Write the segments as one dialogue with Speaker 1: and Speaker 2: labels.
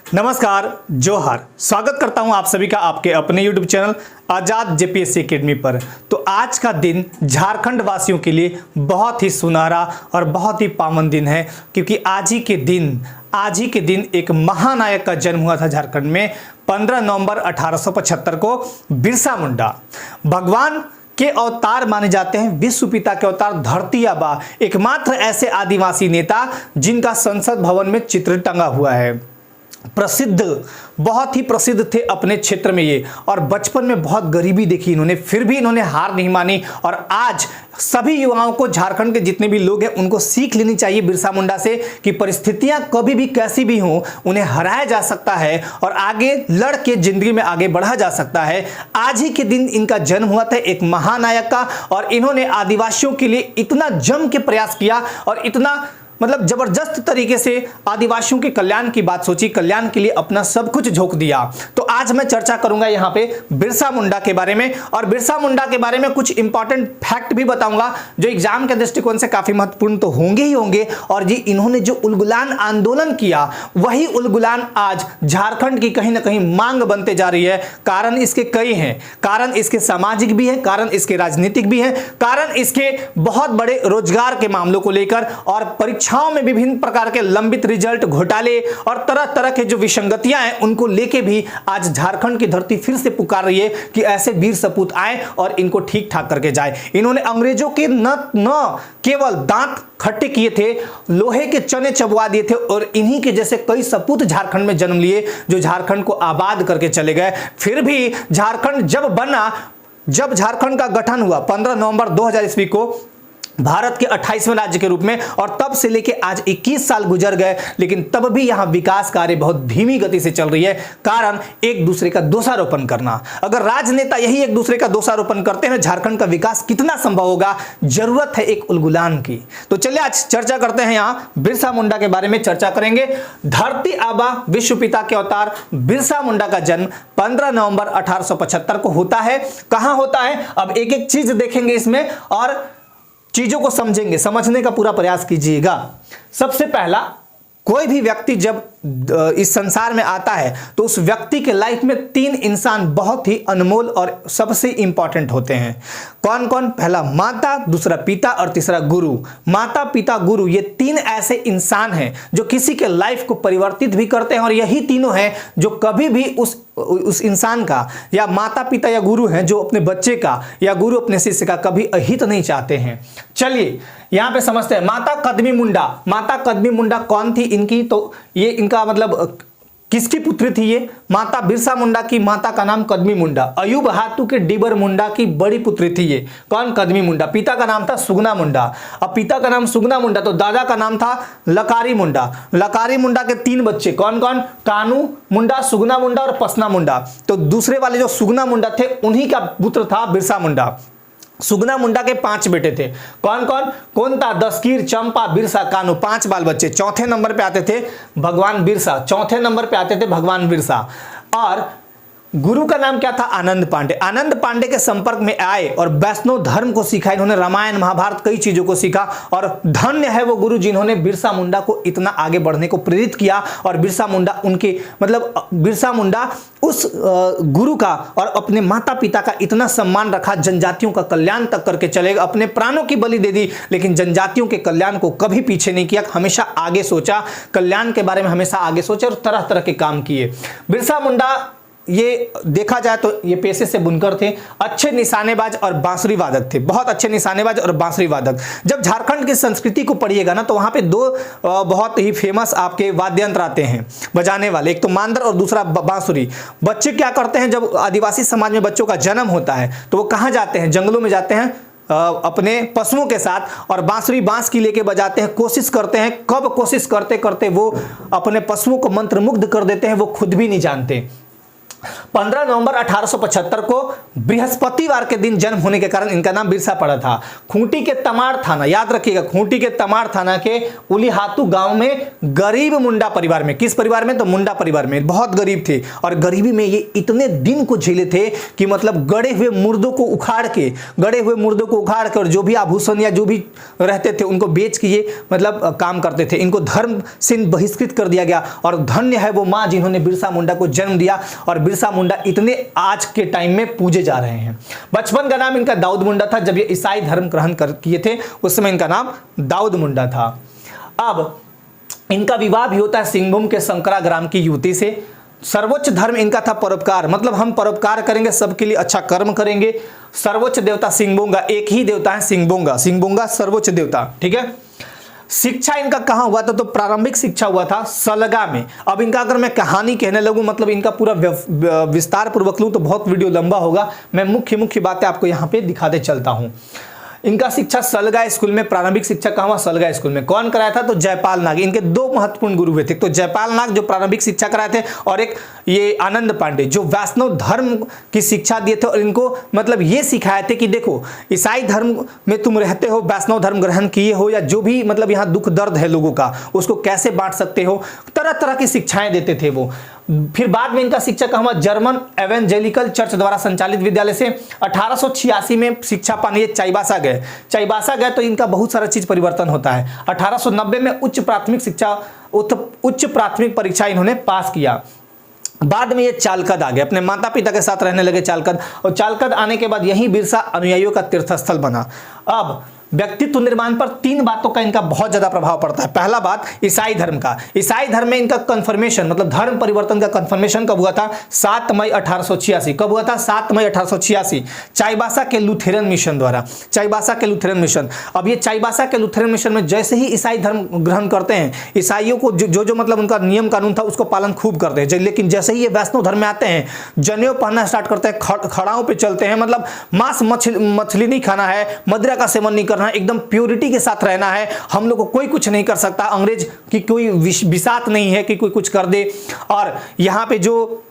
Speaker 1: नमस्कार, जोहार। स्वागत करता हूं आप सभी का आपके अपने YouTube चैनल आजाद जेपीएससी एकेडमी पर। तो आज का दिन झारखंड वासियों के लिए बहुत ही सुनहरा और बहुत ही पावन दिन है, क्योंकि आज ही के दिन एक महानायक का जन्म हुआ था झारखंड में। 15 नवंबर 1875 को बिरसा मुंडा भगवान के अवतार माने जाते हैं, विश्व पिता के अवतार, धरती आबा, एकमात्र ऐसे आदिवासी नेता जिनका संसद भवन में चित्र टंगा हुआ है। प्रसिद्ध, बहुत ही प्रसिद्ध थे अपने क्षेत्र में ये, और बचपन में बहुत गरीबी देखी इन्होंने, फिर भी इन्होंने हार नहीं मानी। और आज सभी युवाओं को, झारखंड के जितने भी लोग हैं, उनको सीख लेनी चाहिए बिरसा मुंडा से कि परिस्थितियां कभी भी कैसी भी हों, उन्हें हराया जा सकता है और आगे लड़ के जिंदगी में आगे बढ़ा जा सकता है। आज ही के दिन इनका जन्म हुआ था, एक महानायक का, और इन्होंने आदिवासियों के लिए इतना जम के प्रयास किया और इतना जबरदस्त तरीके से आदिवासियों के कल्याण की बात सोची, कल्याण के लिए अपना सब कुछ झोंक दिया। तो आज मैं चर्चा करूंगा यहाँ पे बिरसा मुंडा के बारे में, और बिरसा मुंडा के बारे में कुछ इंपॉर्टेंट फैक्ट भी बताऊंगा जो एग्जाम के दृष्टिकोण से काफी महत्वपूर्ण तो होंगे ही होंगे। और जी इन्होंने जो उलगुलान आंदोलन किया, वही उलगुलान आज झारखंड की कहीं ना कहीं मांग बनते जा रही है। कारण इसके कई हैं, कारण इसके सामाजिक भी है, कारण इसके राजनीतिक भी है, कारण इसके बहुत बड़े रोजगार के मामलों को लेकर, और परीक्षाओं में विभिन्न प्रकार के लंबित रिजल्ट, घोटाले और तरह तरह के जो विसंगतियां हैं, उनको लेके भी आज झारखंड की धरती फिर से पुकार रही है कि ऐसे वीर सपूत आए और इनको ठीक ठाक करके जाए। इन्होंने अंग्रेजों के न केवल दांत खट्टे किए थे, लोहे के चने चबवा दिए थे, और इन्हीं के जैसे कई सपूत झारखंड में जन्म लिए जो झारखंड को आबाद करके चले गए। फिर भी झारखंड जब झारखंड का गठन हुआ 15 नवंबर 2000 ईस्वी को भारत के 28वें राज्य के रूप में, और तब से लेके आज 21 साल गुजर गए, लेकिन तब भी यहां विकास कार्य बहुत धीमी गति से चल रही है। कारण एक दूसरे का दोषारोपण करना। अगर राजनेता यही एक दूसरे का दोषारोपण करते हैं, झारखंड का विकास कितना संभव होगा? जरूरत है एक उलगुलान की। तो चलिए आज चर्चा करते हैं, यहां बिरसा मुंडा के बारे में चर्चा करेंगे। धरती आबा, विश्व पिता के अवतार बिरसा मुंडा का जन्म 15 नवंबर 1875 को होता है। कहां होता है? अब एक एक चीज देखेंगे इसमें और चीजों को समझेंगे, समझने का पूरा प्रयास कीजिएगा। सबसे पहला, कोई भी व्यक्ति जब इस संसार में आता है तो उस व्यक्ति के लाइफ में 3 इंसान बहुत ही अनमोल और सबसे इंपॉर्टेंट होते हैं। कौन कौन? पहला माता, दूसरा पिता और तीसरा गुरु। माता, पिता, गुरु, ये 3 ऐसे इंसान हैं जो किसी के लाइफ को परिवर्तित भी करते हैं, और यही तीनों हैं जो कभी भी उस इंसान का, या माता पिता या गुरु हैं जो अपने बच्चे का, या गुरु अपने शिष्य का कभी अहित नहीं चाहते हैं। चलिए यहां पे समझते हैं। माता कदमी मुंडा। माता कदमी मुंडा कौन थी इनकी? तो ये इनका मतलब किसकी पुत्री थी ये? माता बिरसा मुंडा की माता का नाम कदमी मुंडा, अयूब हाटू के डिबर मुंडा की बड़ी पुत्री थी ये। कौन? कदमी मुंडा। पिता का नाम था सुगना मुंडा। अब पिता का नाम सुगना मुंडा, तो दादा का नाम था लकारी मुंडा। लकारी मुंडा के 3 बच्चे, कौन कौन? कानू मुंडा, सुगना मुंडा और पसना मुंडा। तो दूसरे वाले जो सुगना मुंडा थे, उन्हीं का पुत्र था बिरसा मुंडा। सुगना मुंडा के 5 बेटे थे। कौन कौन? कोंता, दस्कीर, चंपा, बिरसा, कानू, 5 बाल बच्चे। चौथे नंबर पे आते थे भगवान बिरसा। चौथे नंबर पे आते थे भगवान बिरसा। और गुरु का नाम क्या था? आनंद पांडे। आनंद पांडे के संपर्क में आए और वैष्णव धर्म को सीखा। इन्होंने रामायण, महाभारत, कई चीजों को सीखा, और धन्य है वो गुरु जिन्होंने बिरसा मुंडा को इतना आगे बढ़ने को प्रेरित किया। और बिरसा मुंडा उस गुरु का और अपने माता पिता का इतना सम्मान रखा, जनजातियों का कल्याण तक करके चलेगा, अपने प्राणों की बलि दे दी, लेकिन जनजातियों के कल्याण को कभी पीछे नहीं किया, हमेशा आगे सोचा, कल्याण के बारे में हमेशा आगे सोचा और तरह तरह के काम किए। बिरसा मुंडा, ये देखा जाए तो ये पेशे से बुनकर थे, अच्छे निशानेबाज और बांसुरी वादक थे, बहुत अच्छे निशानेबाज और बांसुरी वादक। जब झारखंड की संस्कृति को पढ़िएगा ना, तो वहां पे 2 बहुत ही फेमस आपके वाद्य यंत्र आते हैं बजाने वाले, एक तो मांदर और दूसरा बांसुरी। बच्चे क्या करते हैं, जब आदिवासी समाज में बच्चों का जन्म होता है तो वो कहाँ जाते हैं? जंगलों में जाते हैं अपने पशुओं के साथ, और बांसुरी बांस की लेके बजाते हैं। कोशिश करते हैं, कब कोशिश करते करते वो अपने पशुओं को मंत्रमुग्ध कर देते हैं, वो खुद भी नहीं जानते। 15 नवंबर 1875 को बृहस्पतिवार के दिन जन्म होने के कारण इनका नाम बिरसा पड़ा था। खूंटी के तमाड़ थाना, याद रखिएगा, खूंटी के तमाड़ थाना के उलीहातू गांव में गरीब मुंडा परिवार में, किस परिवार में, तो मुंडा परिवार में, बहुत गरीब थे और गरीबी में ये इतने दिन को झेले थे कि मतलब गड़े हुए मुर्दों को उखाड़ के और जो भी आभूषण या जो भी रहते थे उनको बेच के ये मतलब काम करते थे। इनको धर्म से बहिष्कृत कर दिया गया और धन्य है वो माँ जिन्होंने बिरसा मुंडा को जन्म दिया और बिरसा मुंडा इतने आज के टाइम में पूजे जा रहे हैं। बचपन का नाम इनका दाऊद मुंडा था। जब ये ईसाई धर्म ग्रहण किए थे उस समय इनका नाम दाऊद मुंडा था। अब इनका विवाह भी होता है सिंहभूम के संकरा ग्राम की युवती से। सर्वोच्च धर्म इनका था परोपकार, मतलब हम परोपकार करेंगे, सबके लिए अच्छा कर्म करेंगे। सर्वोच्च देवता सिंहभूंगा, एक ही देवता है सिंहभूंगा सर्वोच्च देवता, ठीक है। शिक्षा इनका कहाँ हुआ था, तो प्रारंभिक शिक्षा हुआ था सलगा में। अब इनका अगर मैं कहानी कहने लगूं, मतलब इनका पूरा विस्तार पूर्वक लूं तो बहुत वीडियो लंबा होगा। मैं मुख्य बातें आपको यहाँ पे दिखाते चलता हूँ। इनका शिक्षा सलगा स्कूल में, प्रारंभिक शिक्षा कहाँ हुआ, सलगा स्कूल में। कौन कराया था, तो जयपाल नाग। इनके दो महत्वपूर्ण गुरु हुए थे, तो जयपाल नाग जो प्रारंभिक शिक्षा कराए थे और एक ये आनंद पांडे जो वैष्णव धर्म की शिक्षा दिए थे और इनको मतलब ये सिखाए थे कि देखो ईसाई धर्म में तुम रहते हो, वैष्णव धर्म ग्रहण किए हो या जो भी मतलब यहाँ दुख दर्द है लोगों का उसको कैसे बांट सकते हो, तरह तरह की शिक्षाएं देते थे वो। फिर बाद में इनका शिक्षा कहाँ हुआ, जर्मन एवेंजेलिकल चर्च द्वारा संचालित विद्यालय से 1886 में शिक्षा पाने चाईबासा गए तो इनका बहुत सारा चीज परिवर्तन होता है। 1890 में उच्च प्राथमिक परीक्षा इन्होंने पास किया। बाद में ये चालकद आ गए, अपने माता पिता के साथ रहने लगे चालकद, और चालकद आने के बाद यही बिरसा अनुयायियों का तीर्थस्थल बना। अब व्यक्तित्व निर्माण पर 3 बातों का इनका बहुत ज्यादा प्रभाव पड़ता है। पहला बात ईसाई धर्म का। ईसाई धर्म में इनका कन्फर्मेशन मतलब धर्म परिवर्तन का कन्फर्मेशन कब हुआ था, 7 मई 1886। कब हुआ था, 7 मई 1886, चाईबासा के लुथेरन मिशन द्वारा। चाईबासा के लुथेरन मिशन। अब ये चाईबासा के लुथेरन मिशन में जैसे ही ईसाई धर्म ग्रहण करते हैं, ईसाइयों को जो मतलब उनका नियम कानून था उसको पालन खूब करते हैं, लेकिन जैसे ही ये वैष्णव धर्म में आते हैं, जनेऊ पहनना स्टार्ट करते हैं, खड़ाओं पे चलते हैं, मतलब मांस मछली नहीं खाना है, मदिरा का सेवन नहीं करना, एकदम प्योरिटी के साथ रहना है, हम लोग को कोई कुछ नहीं कर सकता, अंग्रेज की कोई विसात नहीं है कि कोई कुछ कर दे। और यहाँ पे जो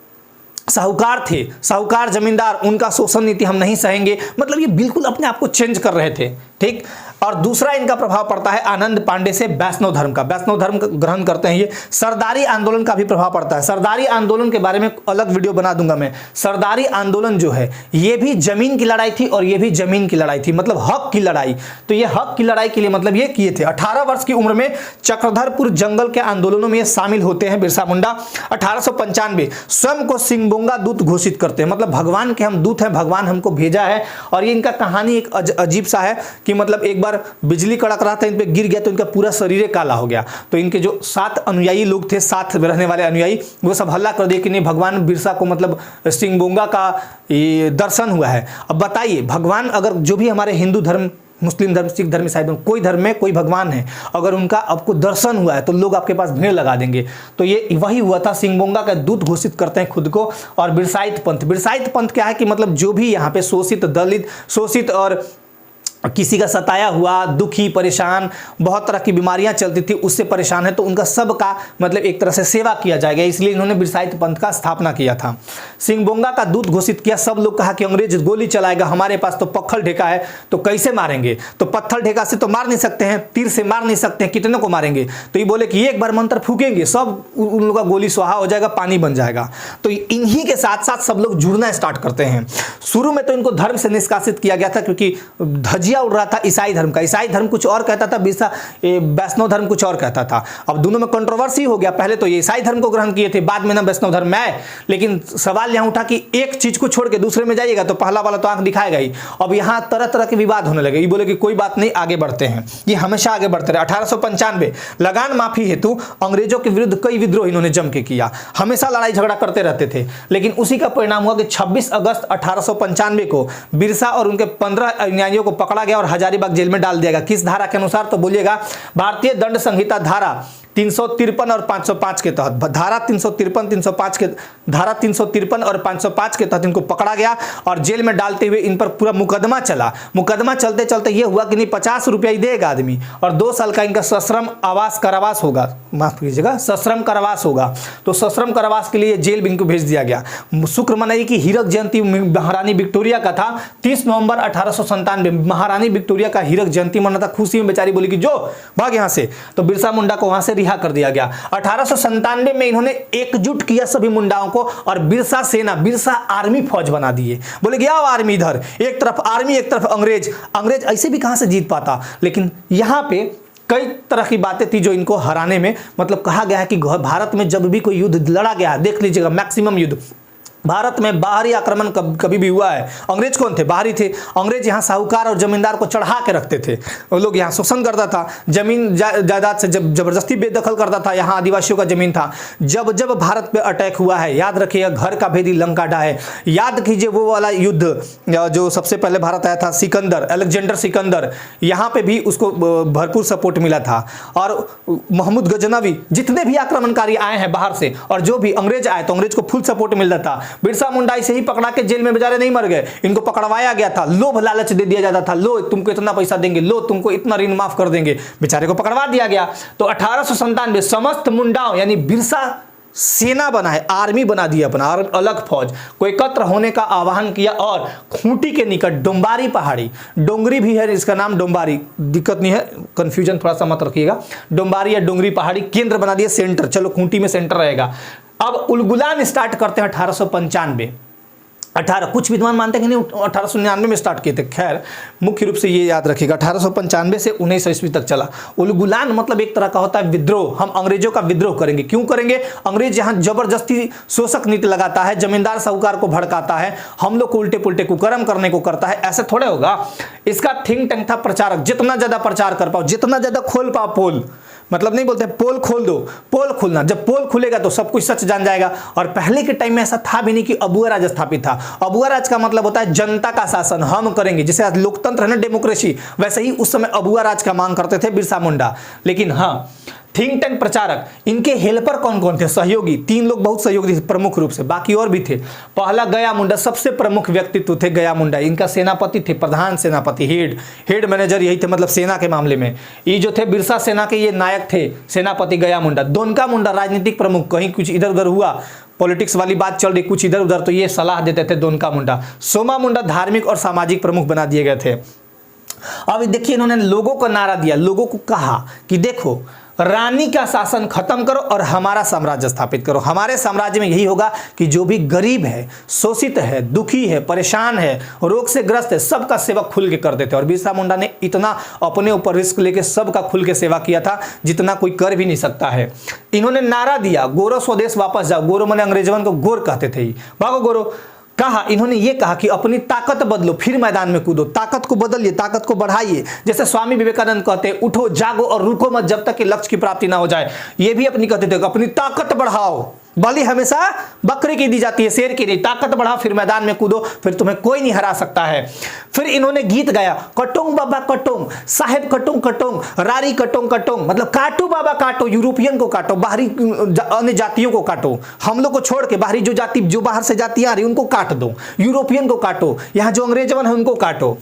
Speaker 1: साहूकार थे, साहूकार जमींदार, उनका शोषण नीति हम नहीं सहेंगे, मतलब ये बिल्कुल अपने आप को चेंज कर रहे थे, ठीक। और दूसरा इनका प्रभाव पड़ता है आनंद पांडे से वैष्णव धर्म का, वैष्णव धर्म ग्रहण करते हैं ये। सरदारी आंदोलन का भी प्रभाव पड़ता है। सरदारी आंदोलन के बारे में अलग वीडियो बना दूंगा मैं। सरदारी आंदोलन जो है ये भी जमीन की लड़ाई थी और ये भी जमीन की लड़ाई थी, मतलब हक की लड़ाई। तो ये हक की लड़ाई के लिए मतलब ये किए थे। 18 वर्ष की उम्र में चक्रधरपुर जंगल के आंदोलनों में ये शामिल होते हैं बिरसा मुंडा। 1895 स्वयं को सिंहभूंगा दूत घोषित करते हैं, मतलब भगवान के हम दूत हैं, भगवान हमको भेजा है। और ये इनका कहानी एक अजीब सा है कि मतलब एक बार बिजली कड़क रहा था, इन पे गिर गया तो इनका पूरा शरीर काला हो गया। तो इनके जो 7 अनुयायी लोग थे, साथ रहने वाले अनुयायी, वो सब हल्ला कर दिए कि नहीं भगवान बिरसा को मतलब सिंहभूंगा का दर्शन हुआ है। अब बताइए, भगवान अगर जो भी हमारे हिंदू धर्म, मुस्लिम धर्म, सिख धर्म, ईसाई धर्म, कोई धर्म में कोई भगवान है, अगर उनका आपको दर्शन हुआ है तो लोग आपके पास भीड़ लगा देंगे। तो ये वही हुआ था, सिंहभूंगा का दूत घोषित करते हैं खुद को। और बिरसाइत पंथ क्या है कि मतलब जो भी यहाँ पे शोषित, दलित, शोषित और किसी का सताया हुआ, दुखी, परेशान, बहुत तरह की बीमारियां चलती थी, उससे परेशान है, तो उनका सबका मतलब एक तरह से सेवा किया जाएगा, इसलिए इन्होंने बिरसाइत पंथ का स्थापना किया था। सिंहभूंगा का दूत घोषित किया। सब लोग कहा कि अंग्रेज गोली चलाएगा, हमारे पास तो पत्थर ढेका है, तो कैसे मारेंगे, तो पत्थर ढेका से तो मार नहीं सकते हैं, तीर से मार नहीं सकते हैं, कितने को मारेंगे। तो ये बोले कि एक बार मंत्र फूकेंगे, सब उन लोगों का गोली स्वाहा हो जाएगा, पानी बन जाएगा। तो इन्हीं के साथ साथ सब लोग जुड़ना स्टार्ट करते हैं। शुरू में तो इनको धर्म से निष्कासित किया गया था, क्योंकि धजिया उड़ रहा था ईसाई धर्म का। ईसाई धर्म कुछ और कहता था, वैष्णव धर्म कुछ और कहता था। अब दोनों में कंट्रोवर्सी हो गया। पहले तो ये ईसाई धर्म को ग्रहण किए थे, बाद में ना वैष्णव धर्म में आए। लेकिन सवाल यहां उठा कि एक चीज को छोड़ के दूसरे में जाइएगा तो पहला वाला तो आंख दिखाएगा ही। अब यहां तरह तरह के विवाद होने लगे। ये बोले कि कोई बात नहीं, आगे बढ़ते हैं। ये हमेशा आगे बढ़ते रहे। 1895 लगान माफी हेतु अंग्रेजों के विरुद्ध कई विद्रोह इन्होंने जम के किया, हमेशा लड़ाई झगड़ा करते रहते थे। लेकिन उसी का परिणाम हुआ कि 26 अगस्त 1895 को बिरसा और उनके 15 अनुयायियों को पकड़ पकड़ा गया और हजारीबाग जेल में डाल दिया गया। किस धारा के अनुसार? तो बोलिएगा भारतीय दंड संहिता धारा 353 और 505 के तहत। धारा 353 और 505 के तहत इनको पकड़ा गया और जेल में डालते हुए इन पर पूरा मुकदमा चला। मुकदमा चलते चलते ये हुआ कि नहीं 50 रुपया ही देगा आदमी और 2 साल का इनका सश्रम आवास कारावास होगा, माफ कीजिएगा सश्रम कारावास होगा। तो सश्रम कारावास के लिए जेल इनको भेज दिया गया। शुक्र मनाइए कि हीरक जयंती महारानी विक्टोरिया का था 30 नवंबर 1897। महारानी विक्टोरिया का हीरक जयंती मना था। खुशी में बेचारी बोली कि जो भाग यहां से, तो बिरसा मुंडा को वहां से रिहा कर दिया गया। 1897 में इन्होंने एकजुट किया सभी मुंडाओं को और बिरसा सेना, बिरसा आर्मी फौज बना दिए। बोले गया आर्मी इधर, एक तरफ आर्मी एक तरफ अंग्रेज। अंग्रेज ऐसे भी कहां से जीत पाता, लेकिन यहां पे कई तरह की बातें थी जो इनको हराने में, मतलब कहा गया है कि भारत में जब भी कोई युद्ध लड़ा गया है, देख लीजिएगा मैक्सिमम युद्ध भारत में बाहरी आक्रमण कभी भी हुआ है। अंग्रेज कौन थे? बाहरी थे। अंग्रेज यहाँ साहूकार और जमींदार को चढ़ा के रखते थे। वो लोग यहाँ शोषण करता था, जमीन जायदाद से जबरदस्ती बेदखल करता था। यहाँ आदिवासियों का जमीन था। जब जब भारत पे अटैक हुआ है, याद रखिएगा घर का भेदी लंका ढाए। याद कीजिए वो वाला युद्ध जो सबसे पहले भारत आया था, सिकंदर, अलेक्जेंडर सिकंदर, यहाँ पे भी उसको भरपूर सपोर्ट मिला था। और महमूद गजनवी, जितने भी आक्रमणकारी आए हैं बाहर से और जो भी अंग्रेज आए तो अंग्रेज को फुल सपोर्ट मिल रहा था। बिरसा मुंडा से ही पकड़ा के जेल में बेचारे नहीं मर गए, इनको पकड़वाया गया था। लोभ लालच दे दिया जाता था, लो तुमको इतना पैसा देंगे, लो तुमको इतना ऋण माफ कर देंगे, बेचारे को पकड़वा दिया गया। तो 1897 समस्त मुंडाओं यानी बिरसा सेना बना है, आर्मी बना दिया अपना अलग फौज को एकत्र होने का आह्वान किया और खूंटी के निकट डोंबारी पहाड़ी, डोंगरी भी है इसका नाम डोंबारी, दिक्कत नहीं है, कंफ्यूजन थोड़ा सा मत रखिएगा, डोंबारी या डोंगरी पहाड़ी केंद्र बना दिया, सेंटर, चलो खूंटी में सेंटर रहेगा। अब उलगुलान स्टार्ट करते हैं 1895। कुछ विद्वान मानते हैं कि नहीं 1899 में स्टार्ट किए थे। खैर मुख्य रूप से ये याद रखिएगा 1895 से 1900 ईस्वी तक चला। उलगुलान मतलब एक तरह का होता है विद्रोह। हम अंग्रेजों का विद्रोह करेंगे। क्यों करेंगे? अंग्रेज यहाँ जबरदस्ती शोषक नीति लगाता है, जमींदार साहूकार को भड़काता है, हम लोग को उल्टे पुल्टे कुकर्म करने को करता है। ऐसे थोड़े होगा। इसका थिंक टैंक था प्रचारक, जितना ज्यादा प्रचार कर पाओ, जितना ज्यादा खोल पाओ पोल, मतलब नहीं बोलते पोल खोल दो, पोल खुलना, जब पोल खुलेगा तो सब कुछ सच जान जाएगा। और पहले के टाइम में ऐसा था भी नहीं कि अबुआ राज स्थापित था। अबुआ राज का मतलब होता है जनता का शासन हम करेंगे, जैसे आज लोकतंत्र है ना, डेमोक्रेसी, वैसे ही उस समय अबुआ राज का मांग करते थे बिरसा मुंडा। लेकिन हाँ, थिंक टैंक प्रचारक, इनके हेल्पर कौन कौन थे? सहयोगी, 3 लोग बहुत सहयोगी थे प्रमुख रूप से, बाकी और भी थे। पहला गया मुंडा, सबसे प्रमुख व्यक्तित्व थे गया मुंडा। इनका सेनापति थे, प्रधान सेनापति, हेड मैनेजर यही थे, मतलब सेना के मामले में ये जो थे बिरसा सेना के ये नायक थे, सेनापति गया मुंडा। दोनका मुंडा राजनीतिक प्रमुख, कहीं कुछ इधर उधर हुआ, पॉलिटिक्स वाली बात चल रही कुछ इधर उधर, तो ये सलाह देते थे दोनका मुंडा। सोमा मुंडा धार्मिक और सामाजिक प्रमुख बना दिए गए थे। अब देखिए इन्होंने लोगों को नारा दिया, लोगों को कहा कि देखो रानी का शासन खत्म करो और हमारा साम्राज्य स्थापित करो। हमारे साम्राज्य में यही होगा कि जो भी गरीब है, शोषित है, दुखी है, परेशान है, रोग से ग्रस्त है, सबका सेवा खुल के कर देते। और बिरसा मुंडा ने इतना अपने ऊपर रिस्क लेके सबका खुल के सेवा किया था जितना कोई कर भी नहीं सकता है। इन्होंने नारा दिया गोरो स्वदेश वापस जाओ। गोरो मैंने अंग्रेजवन को गोर कहते थे, भागो गोरो। कहा इन्होंने ये कहा कि अपनी ताकत बदलो, फिर मैदान में कूदो, ताकत को बदलिए, ताकत को बढ़ाइए। जैसे स्वामी विवेकानंद कहते हैं उठो जागो और रुको मत जब तक कि लक्ष्य की प्राप्ति ना हो जाए। ये भी अपनी कहते थे अपनी ताकत बढ़ाओ। बलि हमेशा बकरे की दी जाती है, शेर की नहीं। ताकत बढ़ाओ, फिर मैदान में कूदो, फिर तुम्हें कोई नहीं हरा सकता है। फिर इन्होंने गीत गाया, कटोंग बाबा कटोंग, साहेब कटोंग कटोंग, रारी कटोंग कटोंग, मतलब काटो बाबा काटो, यूरोपियन को काटो, बाहरी अन्य जातियों को काटो, हम लोग को छोड़ के बाहरी जो जाति, जो बाहर से जातियां आ रही उनको काट दो, यूरोपियन को काटो, यहाँ जो अंग्रेजवन है उनको काटो।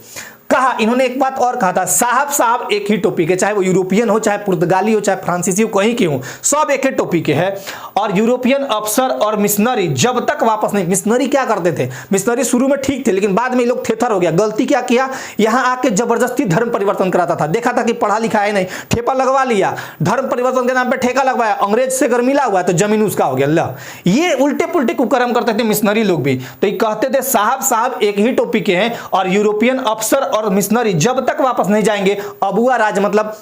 Speaker 1: कहा इन्होंने एक बात और कहा था, साहब एक ही टोपी के, चाहे वो यूरोपियन हो, चाहे पुर्तगाली हो, चाहे फ्रांसीसी हो, कहीं के हो, सब एक ही टोपी के है। और यूरोपियन अफसर और मिशनरी जब तक वापस नहीं, मिशनरी क्या करते थे? मिशनरी शुरू में ठीक थे लेकिन बाद में ये लोग थेथर हो गया। गलती क्या किया? यहाँ आके जबरदस्ती धर्म परिवर्तन कराता था। देखा था कि पढ़ा लिखा है नहीं, ठेपा लगवा लिया, धर्म परिवर्तन के नाम पे ठेका लगवाया, अंग्रेज से अगर मिला हुआ है तो जमीन उसका हो गया। ला ये उल्टे पुल्टे कुकर्म करते थे मिशनरी लोग भी। तो ये कहते थे साहब एक ही टोपी के हैं और यूरोपियन अफसर और मिशनरी जब तक वापस नहीं जाएंगे अबुआ राज मतलब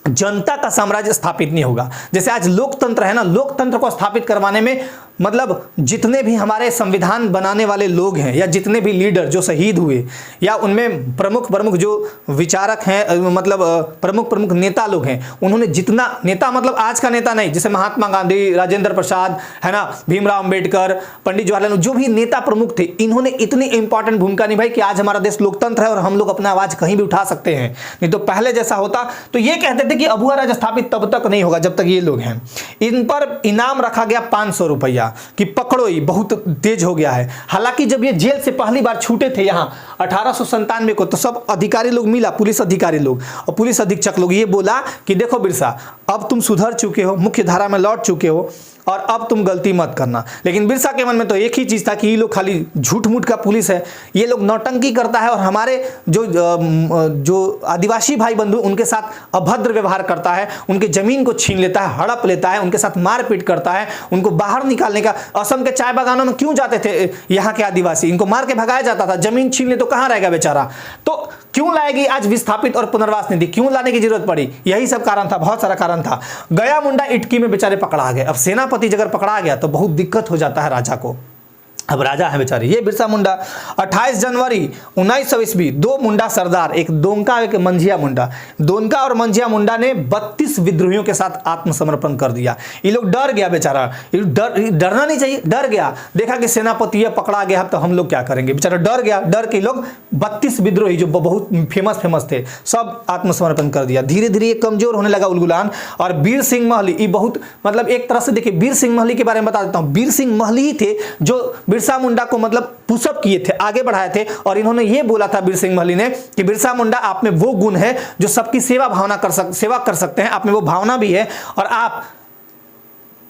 Speaker 1: जनता का साम्राज्य स्थापित नहीं होगा। जैसे आज लोकतंत्र है ना, लोकतंत्र को स्थापित करवाने में मतलब जितने भी हमारे संविधान बनाने वाले लोग हैं या जितने भी लीडर जो शहीद हुए या उनमें प्रमुख प्रमुख जो विचारक हैं, मतलब प्रमुख प्रमुख नेता लोग हैं, उन्होंने जितना नेता, मतलब आज का नेता नहीं, जैसे महात्मा गांधी, राजेंद्र प्रसाद, है ना, भीमराव अंबेडकर, पंडित जवाहरलाल, जो भी नेता प्रमुख थे, इन्होंने इतनी इंपॉर्टेंट भूमिका निभाई कि आज हमारा देश लोकतंत्र है और हम लोग अपना आवाज कहीं भी उठा सकते हैं। नहीं तो पहले जैसा होता तो ये कहते थे कि अबुआ राज स्थापित तब तक नहीं होगा जब तक ये लोग हैं। इन पर इनाम रखा गया 500 रुपया कि पकड़ो, ये बहुत तेज हो गया है। हालांकि जब ये जेल से पहली बार छूटे थे यहाँ 1897 को, तो सब अधिकारी लोग मिला, पुलिस अधिकारी लोग और पुलिस अधीक्षक लोग, ये बोला कि देखो बिरसा, अब तुम सुधर चुके हो, मुख्य धारा में लौट चुके हो और अब तुम गलती मत करना। लेकिन बिरसा के मन में तो एक ही चीज था कि ये लोग खाली झूठ मूठ का पुलिस है, ये लोग नौटंकी करता है और हमारे जो आदिवासी भाई बंधु उनके साथ अभद्र व्यवहार करता है, उनके जमीन को छीन लेता है, हड़प लेता है, उनके साथ मारपीट करता है, उनको बाहर निकालने का। असम के चाय बागानों में क्यों जाते थे यहाँ के आदिवासी, इनको मार के भगाया जाता था, जमीन छीन ले तो कहाँ रहेगा बेचारा। तो क्यों लाएगी आज विस्थापित और पुनर्वास निधि, क्यों लाने की जरूरत पड़ी? यही सब कारण था, बहुत सारा कारण था। गया मुंडा इटकी में बेचारे पकड़ा गए। अब सेनापति अगर पकड़ा गया तो बहुत दिक्कत हो जाता है राजा को। अब राजा है बेचारे ये बिरसा मुंडा। 28 जनवरी 1900 ईस्वी 2 मुंडा सरदार, एक दोनका एक मंझिया मुंडा, दोनका और मंझिया मुंडा ने 32 विद्रोहियों के साथ आत्मसमर्पण कर दिया। ये लोग डर गया बेचारा, डरना नहीं चाहिए, डर गया, देखा कि सेनापति पकड़ा गया, तो हम लोग क्या करेंगे, बेचारा डर गया। डर के लोग 32 विद्रोही जो बहुत फेमस थे सब आत्मसमर्पण कर दिया। धीरे धीरे ये कमजोर होने लगा उलगुलान। और वीर सिंह महली, ये बहुत मतलब एक तरह से देखिए, वीर सिंह महली के बारे में बता देता हूँ। वीर सिंह महली ही थे जो बिरसा मुंडा को मतलब पुशअप किए थे, आगे बढ़ाए थे। और इन्होंने ये बोला था वीर सिंह महली ने कि बिरसा मुंडा आप में वो गुण है जो सबकी सेवा कर सकते हैं, आप में वो भावना भी है। और आप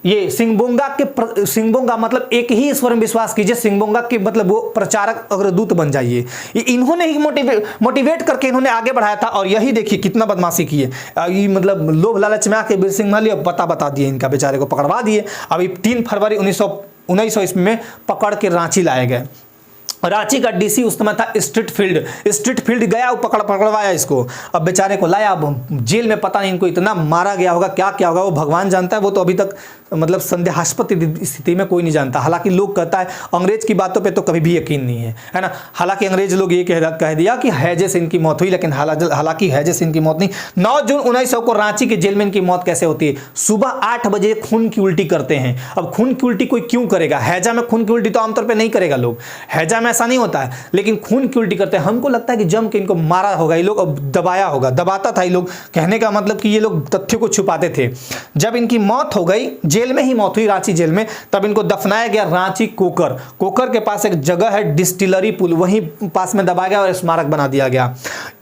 Speaker 1: ये सिंगबोंगा मतलब एक ही ईश्वर में विश्वास कीजिए, सिंगबोंगा के मतलब वो प्रचारक अग्रदूत बन जाइए। ये इन्होंने ही मोटिवेट करके इन्होंने आगे बढ़ाया था। और यही देखिए कितना बदमाशी की है, ये मतलब लोभ लालच में आके वीर सिंह महली अब बता दिए, इनका बेचारे को पकड़वा दिए। अभी 3 फरवरी 1919 ईस्वी में पकड़ के रांची लाए गए। रांची का डीसी उस समय था स्ट्रीट फील्ड गया, पकड़वाया इसको। अब बेचारे को लाया, अब जेल में पता नहीं इनको इतना मारा गया होगा, क्या होगा वो भगवान जानता है। वो तो अभी तक मतलब संदेहास्पद स्थिति में कोई नहीं जानता। हालांकि लोग कहता है अंग्रेज की बातों पे तो कभी भी यकीन नहीं है ना। हालांकि अंग्रेज लोग ये कह दिया कि हैजे से इनकी मौत हुई, लेकिन हालांकि हैजे से इनकी मौत नहीं। 9 जून 1900 को रांची के जेल में इनकी मौत कैसे होती है? सुबह 8 बजे खून की उल्टी करते हैं। अब खून की उल्टी कोई क्यों करेगा? हैजा में खून की उल्टी तो आमतौर पर नहीं करेगा लोग, हैजा में ऐसा नहीं होता है, लेकिन खून की उल्टी करते हैं। हमको लगता है कि जम के इनको मारा होगा, ये लोग अब दबाया होगा, दबाता था ये लोग। कहने का मतलब कि ये लोग तथ्यों को छुपाते थे। जब इनकी मौत हो गई, जेल में ही मौत हुई रांची जेल में, तब इनको दफनाया गया रांची कोकर के पास एक जगह है डिस्टिलरी पुल, वहीं पास में दबाया गया और स्मारक बना दिया गया।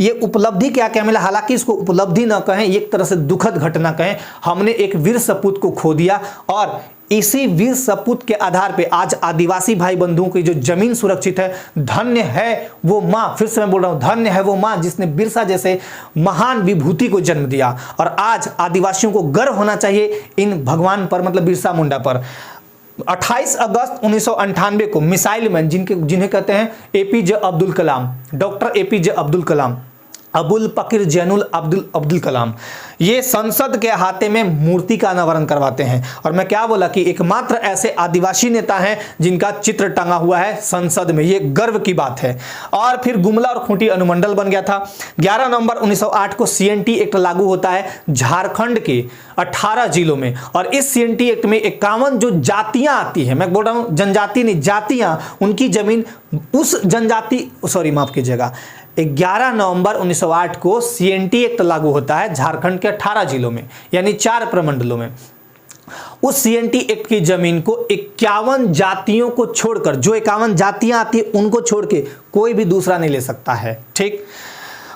Speaker 1: ये उपलब्धि क्या मिला? हालांकि इसको उपलब्धि न कहें, एक तरह से दुखद घटना कहें। हमने एक वीर सपूत को खो दिया और इसी वीर सपूत के आधार पे आज आदिवासी भाई बंधुओं की जो जमीन सुरक्षित है। धन्य है वो माँ, फिर से मैं बोल रहा हूं, धन्य है वो माँ जिसने बिरसा जैसे महान विभूति को जन्म दिया। और आज आदिवासियों को गर्व होना चाहिए इन भगवान पर, मतलब बिरसा मुंडा पर। 28 अगस्त 1998 को मिसाइल मैन जिन्हें कहते हैं APJ Abdul Kalam, doctor APJ Abdul Kalam, Abul पकीर जैनुल अब्दुल कलाम, ये संसद के अहाते में मूर्ति का अनावरण करवाते हैं। और मैं क्या बोला कि एकमात्र ऐसे आदिवासी नेता हैं जिनका चित्र टंगा हुआ है संसद में, ये गर्व की बात है। और फिर गुमला और खूंटी अनुमंडल बन गया था। 11 नवंबर 1908 को सीएनटी एक्ट लागू होता है झारखंड के 18 जिलों में। और इस सीएनटी एक्ट में 51 जो जातियां आती है, मैं बोल रहा हूं जनजाति नहीं, जातियां, उनकी जमीन उस जनजाति, सॉरी माफ कीजिएगा, 11 नवंबर 1908 को सीएनटी एक्ट लागू होता है झारखंड के 18 जिलों में, यानी 4 प्रमंडलों में। उस सीएनटी एक्ट की जमीन को 51 जातियों को छोड़कर, जो 51 जातियां आती है उनको छोड़ के कोई भी दूसरा नहीं ले सकता है। ठीक।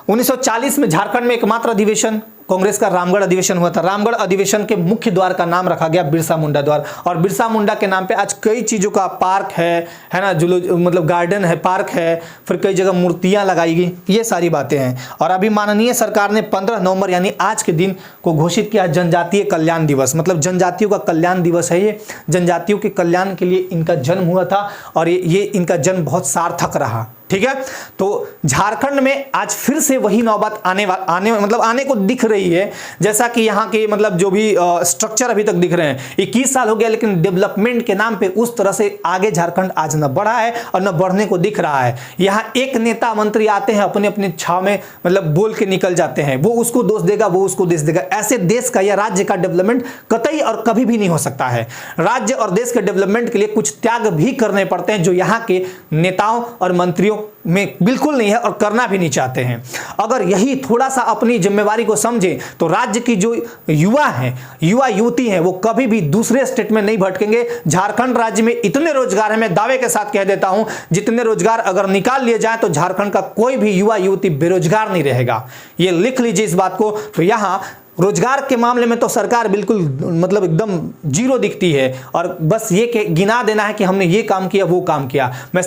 Speaker 1: 1940 में झारखंड में एकमात्र अधिवेशन कांग्रेस का रामगढ़ अधिवेशन हुआ था। रामगढ़ अधिवेशन के मुख्य द्वार का नाम रखा गया बिरसा मुंडा द्वार। और बिरसा मुंडा के नाम पे आज कई चीजों का पार्क है ना, जो मतलब गार्डन है, पार्क है, फिर कई जगह मूर्तियां लगाई गई, ये सारी बातें हैं। और अभी माननीय सरकार ने 15 नवंबर यानी आज के दिन को घोषित किया जनजातीय कल्याण दिवस, मतलब जनजातियों का कल्याण दिवस है ये। जनजातियों के कल्याण के लिए इनका जन्म हुआ था और ये इनका जन्म बहुत सार्थक रहा। ठीक है। तो झारखंड में आज फिर से वही नौबत आने को दिख रही है, जैसा कि यहाँ के मतलब जो भी स्ट्रक्चर अभी तक दिख रहे हैं। 21 साल हो गया, लेकिन डेवलपमेंट के नाम पे उस तरह से आगे झारखंड आज न बढ़ा है और न बढ़ने को दिख रहा है। यहाँ एक नेता मंत्री आते हैं, अपने अपने छाव में मतलब बोल के निकल जाते हैं, वो उसको दोष देगा, वो उसको दोष देगा। ऐसे देश का या राज्य का डेवलपमेंट कतई और कभी भी नहीं हो सकता है। राज्य और देश के डेवलपमेंट के लिए कुछ त्याग भी करने पड़ते हैं, जो यहाँ के नेताओं और मंत्रियों में बिल्कुल नहीं है और करना भी नहीं चाहते हैं। अगर यही थोड़ा सा अपनी जिम्मेवारी को समझे तो राज्य की जो युवा हैं, युवा युवती हैं, वो कभी भी दूसरे स्टेट में नहीं भटकेंगे। झारखंड राज्य में इतने रोजगार हैं, मैं दावे के साथ कह देता हूं, जितने रोजगार अगर निकाल लिए जाए तो झारखंड का कोई भी युवा युवती बेरोजगार नहीं रहेगा। ये लिख लीजिए इस बात को। तो यहां रोजगार के मामले में तो सरकार बिल्कुल मतलब एकदम जीरो दिखती है, और बस ये गिना देना है कि हमने ये काम किया, वो काम किया। मैं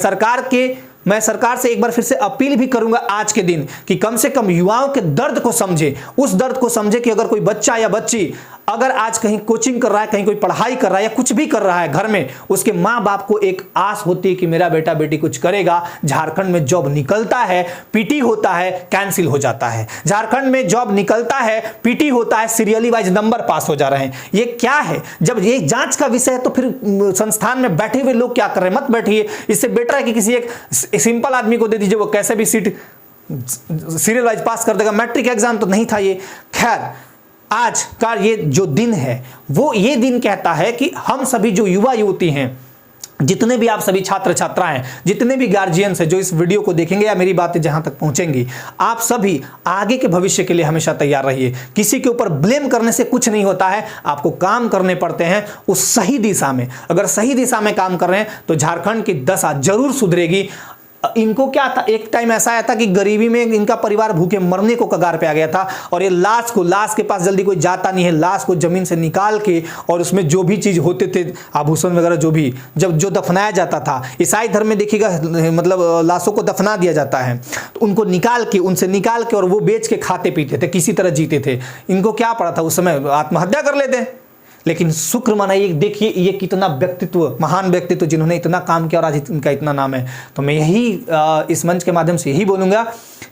Speaker 1: सरकार से एक बार फिर से अपील भी करूंगा आज के दिन कि कम से कम युवाओं के दर्द को समझे, उस दर्द को समझे कि अगर कोई बच्चा या बच्ची अगर आज कहीं कोचिंग कर रहा है, कहीं कोई पढ़ाई कर रहा है या कुछ भी कर रहा है घर में, उसके माँ बाप को एक आस होती है कि मेरा बेटा बेटी कुछ करेगा। झारखंड में जॉब निकलता है, पीटी होता है, कैंसिल हो जाता है। झारखंड में जॉब निकलता है, पीटी होता है, सीरियली वाइज नंबर पास हो जा रहे हैं। ये क्या है? जब ये जांच का विषय है तो फिर संस्थान में बैठे हुए लोग क्या कर रहे हैं? मत बैठिए। इससे बेटर है कि किसी एक सिंपल आदमी को दे दीजिए, वो कैसे भी सीट सीरियल वाइज पास कर देगा। मैट्रिक एग्जाम तो नहीं था ये। खैर, आज का ये जो दिन है वो ये दिन कहता है कि हम सभी जो युवा युवती हैं, जितने भी आप सभी छात्र छात्राएं, जितने भी गार्जियंस हैं जो इस वीडियो को देखेंगे या मेरी बातें जहां तक पहुंचेंगी, आप सभी आगे के भविष्य के लिए हमेशा तैयार रहिए। किसी के ऊपर ब्लेम करने से कुछ नहीं होता है, आपको काम करने पड़ते हैं उस सही दिशा में। अगर सही दिशा में काम कर रहे हैं तो झारखंड की दशा जरूर सुधरेगी। इनको क्या था, एक टाइम ऐसा आया था कि गरीबी में इनका परिवार भूखे मरने को कगार पे आ गया था, और ये लाश के पास जल्दी कोई जाता नहीं है। लाश को जमीन से निकाल के और उसमें जो भी चीज होते थे, आभूषण वगैरह, जो दफनाया जाता था, ईसाई धर्म में देखिएगा मतलब लाशों को दफना दिया जाता है, तो उनको उनसे निकाल के और वो बेच के खाते पीते थे, किसी तरह जीते थे। इनको क्या पड़ा था उस समय, आत्महत्या कर लेते। लेकिन शुक्र मनाइए, देखिए ये कितना व्यक्तित्व, महान व्यक्तित्व, जिन्होंने इतना काम किया और आज इनका इतना नाम है। तो मैं यही इस मंच के माध्यम से यही बोलूंगा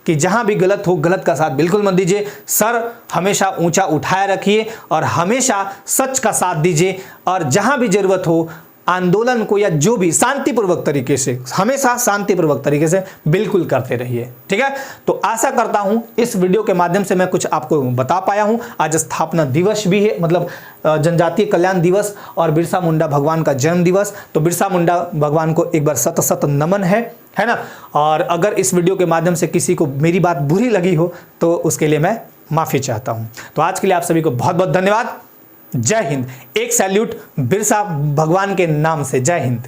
Speaker 1: कि जहां भी गलत हो, गलत का साथ बिल्कुल मत दीजिए। सर हमेशा ऊंचा उठाए रखिए और हमेशा सच का साथ दीजिए, और जहां भी जरूरत हो आंदोलन को या जो भी शांतिपूर्वक तरीके से, हमेशा शांतिपूर्वक तरीके से बिल्कुल करते रहिए। ठीक है। तो आशा करता हूं इस वीडियो के माध्यम से मैं कुछ आपको बता पाया हूं। आज स्थापना दिवस भी है, मतलब जनजातीय कल्याण दिवस और बिरसा मुंडा भगवान का जन्म दिवस। तो बिरसा मुंडा भगवान को एक बार सत सत नमन है ना। और अगर इस वीडियो के माध्यम से किसी को मेरी बात बुरी लगी हो तो उसके लिए मैं माफी चाहता हूं। तो आज के लिए आप सभी को बहुत बहुत धन्यवाद। जय हिंद। एक सैल्यूट बिरसा भगवान के नाम से। जय हिंद।